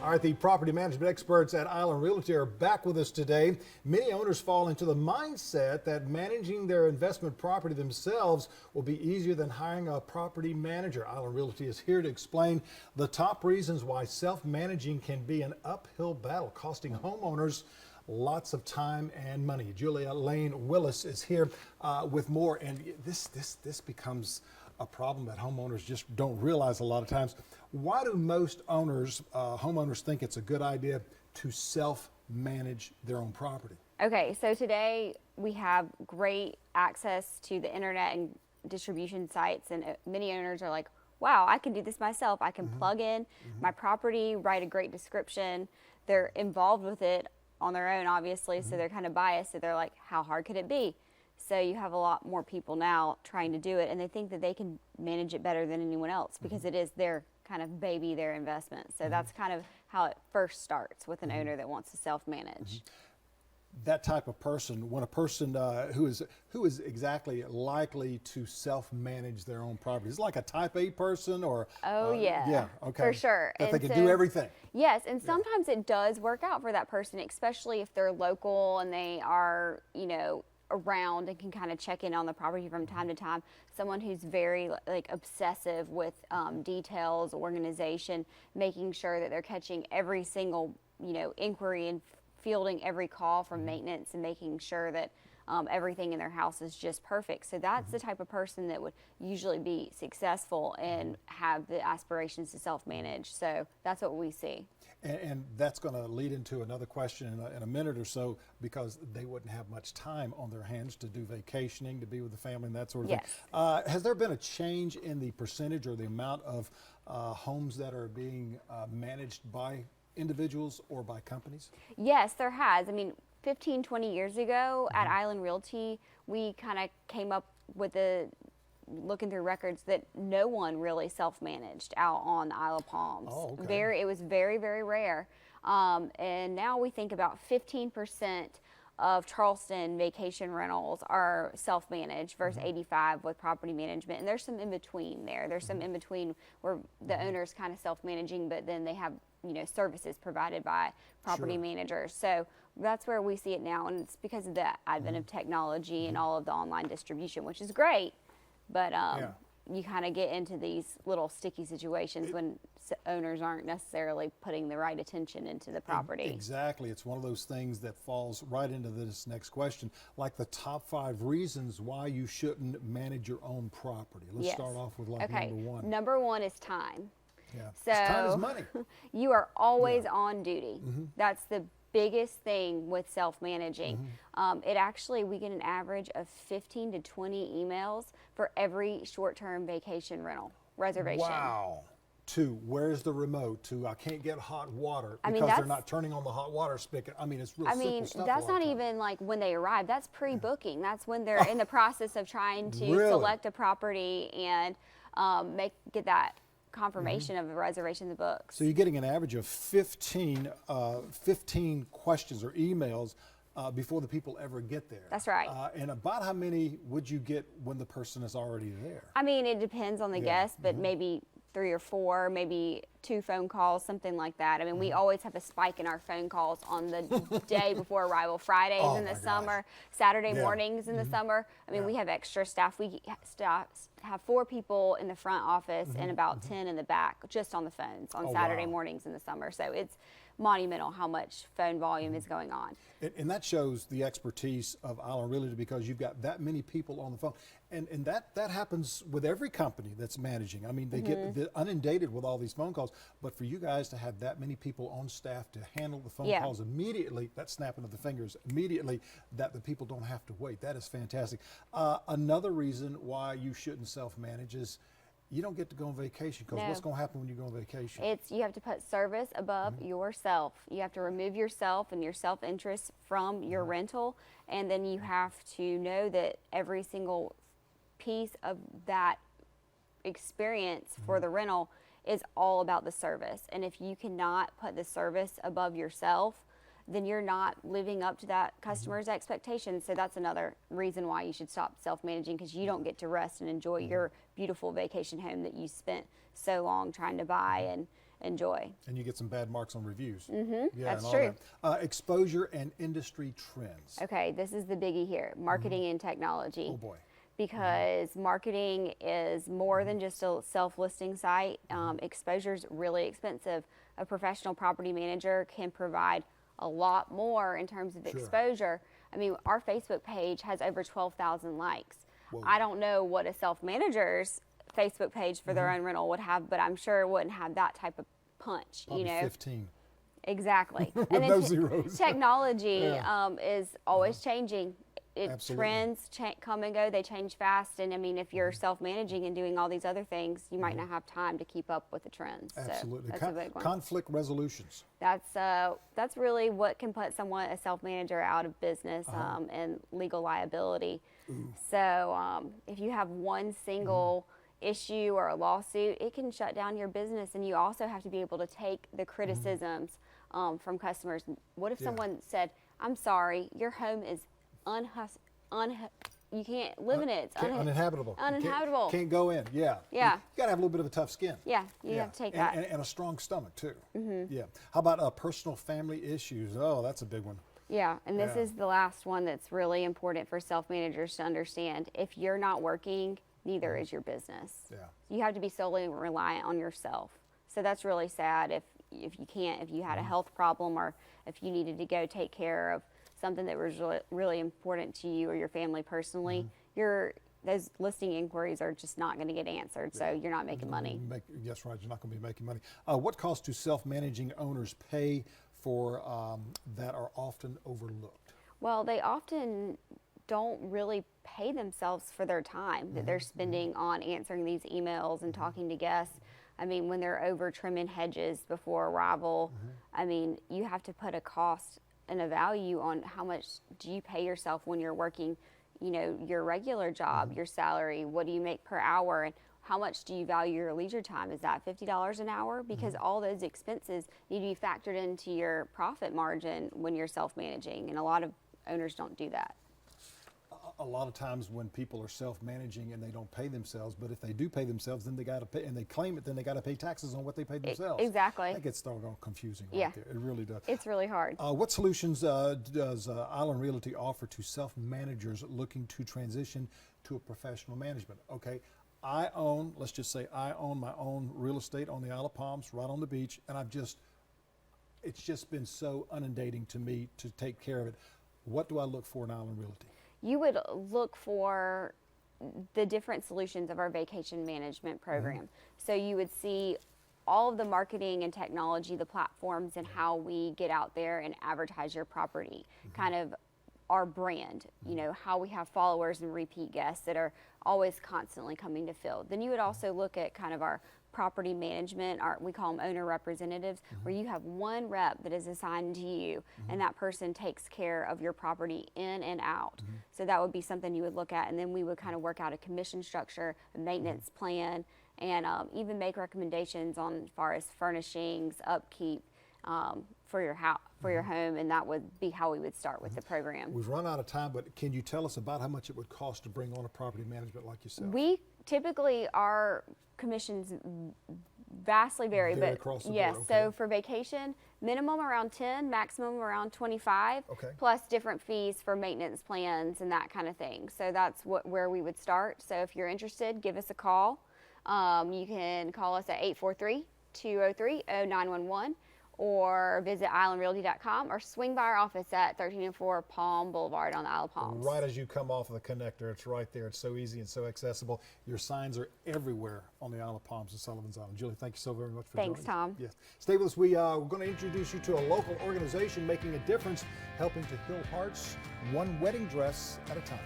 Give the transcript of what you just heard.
All right, the property management experts at Island Realty are back with us today. Many owners fall into the mindset that managing their investment property themselves will be easier than hiring a property manager. Island Realty is here to explain the top reasons why self-managing can be an uphill battle, costing homeowners lots of time and money. Julia Lane Willis is here with more, and this becomes a problem that homeowners just don't realize a lot of times. Why do most owners, homeowners, think it's a good idea to self-manage their own property? Okay, so today we have great access to the internet and distribution sites, and many owners are like, wow, I can do this myself. I can plug in my property, write a great description. They're involved with it on their own, obviously, so they're kind of biased. So they're like, how hard could it be? So you have a lot more people now trying to do it, and they think that they can manage it better than anyone else because it is their kind of baby, their investment. So that's kind of how it first starts with an owner that wants to self-manage. That type of person, when a person who is exactly likely to self-manage their own property, is it like a type A person or? Yeah, okay, for sure. That they can do everything. Yes, and sometimes it does work out for that person, especially if they're local and they are, you know, around and can kind of check in on the property from time to time. Someone who's very like obsessive with details, organization, making sure that they're catching every single, you know, inquiry and fielding every call from maintenance and making sure that everything in their house is just perfect. So that's the type of person that would usually be successful and have the aspirations to self-manage. So that's what we see. And that's going to lead into another question in a minute or so, because they wouldn't have much time on their hands to do vacationing, to be with the family and that sort of thing. Has there been a change in the percentage or the amount of homes that are being managed by individuals or by companies? Yes, there has. I mean, 15, 20 years ago at Island Realty, we kind of came up with looking through records that no one really self-managed out on the Isle of Palms. Oh, okay. It was very, very rare. And now we think about 15% of Charleston vacation rentals are self-managed versus 85 with property management. And there's some in between there. There's some in between where the owner's kind of self-managing, but then they have, you know, services provided by property managers. So that's where we see it now, and it's because of the advent of technology and all of the online distribution, which is great. But you kind of get into these little sticky situations when owners aren't necessarily putting the right attention into the property. Exactly. It's one of those things that falls right into this next question, like the top 5 reasons why you shouldn't manage your own property. Let's start off with number 1. Number 1 is time. Yeah. So Time is money. You are always on duty. That's the biggest thing with self-managing. It actually, we get an average of 15 to 20 emails for every short-term vacation rental reservation. Wow. To where's the remote? To I can't get hot water because they're not turning on the hot water spigot. I mean, it's real simple stuff. That's not even like when they arrive. That's pre-booking. That's when they're in the process of trying to select a property and get that confirmation of a reservation in the books. So you're getting an average of 15 questions or emails before the people ever get there. That's right. And about how many would you get when the person is already there? I mean, it depends on the guest, but maybe 3 or 4, maybe 2 phone calls, something like that. I mean, we always have a spike in our phone calls on the day before arrival. Fridays in the summer, Saturday mornings in the summer. I mean, we have extra staff. We have 4 people in the front office and about 10 in the back, just on the phones on Saturday mornings in the summer. So it's monumental how much phone volume is going on. And that shows the expertise of Island Realty, because you've got that many people on the phone. And that happens with every company that's managing. I mean, they get inundated with all these phone calls, but for you guys to have that many people on staff to handle the phone calls immediately, that snapping of the fingers immediately, that the people don't have to wait, that is fantastic. Another reason why you shouldn't self-manage is you don't get to go on vacation, because what's going to happen when you go on vacation? You have to put service above yourself. You have to remove yourself and your self-interest from your rental, and then you have to know that every single piece of that experience for the rental is all about the service. And if you cannot put the service above yourself, then you're not living up to that customer's expectations. So that's another reason why you should stop self-managing, because you don't get to rest and enjoy your beautiful vacation home that you spent so long trying to buy enjoy. And you get some bad marks on reviews. Yeah, That's and all true. that. Exposure and industry trends. Okay, this is the biggie here, marketing and technology. Oh boy. Because marketing is more than just a self-listing site. Exposure is really expensive. A professional property manager can provide a lot more in terms of Sure. exposure. I mean, our Facebook page has over 12,000 likes. Whoa. I don't know what a self-manager's Facebook page for their own rental would have, but I'm sure it wouldn't have that type of punch, Probably you know. 15. Exactly. With And then no zeros. technology Yeah. Is always changing. Absolutely. Trends come and go. They change fast. And I mean, if you're self-managing and doing all these other things, you might not have time to keep up with the trends. Absolutely. So that's a big one. Conflict resolutions. That's really what can put a self-manager out of business and legal liability. So if you have one single issue or a lawsuit, it can shut down your business. And you also have to be able to take the criticisms from customers. What if Yeah. someone said, "I'm sorry, your home is you can't live in it. It's Uninhabitable. You uninhabitable." Can't go in. Yeah. Yeah. You got to have a little bit of a tough skin. Yeah, you have to take and, that. And a strong stomach too. Yeah. How about personal family issues? Oh, that's a big one. Yeah, and this Yeah. is the last one that's really important for self-managers to understand. If you're not working, neither is your business. Yeah. You have to be solely reliant on yourself. So that's really sad if you had a health problem, or if you needed to go take care of something that was really important to you or your family personally, those listing inquiries are just not going to get answered, so you're not making money. Yes, right. You're not going to be making money. What costs do self-managing owners pay for that are often overlooked? Well, they often don't really pay themselves for their time that they're spending on answering these emails and talking to guests. I mean, when they're over trimming hedges before arrival, I mean, you have to put a cost and a value on how much do you pay yourself when you're working, you know, your regular job, your salary, what do you make per hour, and how much do you value your leisure time? Is that $50 an hour? Because all those expenses need to be factored into your profit margin when you're self-managing, and a lot of owners don't do that. A lot of times when people are self-managing and they don't pay themselves, but if they do pay themselves, then they got to pay, and they claim it, then they got to pay taxes on what they paid themselves. Exactly. That gets doggone confusing right Yeah. there. It really does. It's really hard. What solutions does Island Realty offer to self-managers looking to transition to a professional management? Okay, let's just say I own my own real estate on the Isle of Palms, right on the beach, and it's just been so inundating to me to take care of it. What do I look for in Island Realty? You would look for the different solutions of our vacation management program. So you would see all of the marketing and technology, the platforms, and how we get out there and advertise your property, kind of our brand, you know, how we have followers and repeat guests that are always constantly coming to fill. Then you would also look at kind of our property management, we call them owner representatives, where you have one rep that is assigned to you, and that person takes care of your property in and out. So that would be something you would look at, and then we would kind of work out a commission structure, a maintenance plan, and even make recommendations on as far as furnishings, upkeep for your house, for your home, and that would be how we would start with the program. We've run out of time, but can you tell us about how much it would cost to bring on a property management like yourself? We typically, our commissions vastly vary, Vary but across the yes, board, so okay. for vacation, minimum around 10, maximum around 25, Okay. plus different fees for maintenance plans and that kind of thing. So that's where we would start. So if you're interested, give us a call. You can call us at 843-203-0911. Or visit islandrealty.com, or swing by our office at 1304 Palm Boulevard on the Isle of Palms. Right as you come off of the connector, it's right there. It's so easy and so accessible. Your signs are everywhere on the Isle of Palms and Sullivan's Island. Julie, thank you so very much for joining us. Thanks, Tom. Yes. Stay with us. We're going to introduce you to a local organization making a difference, helping to heal hearts, one wedding dress at a time.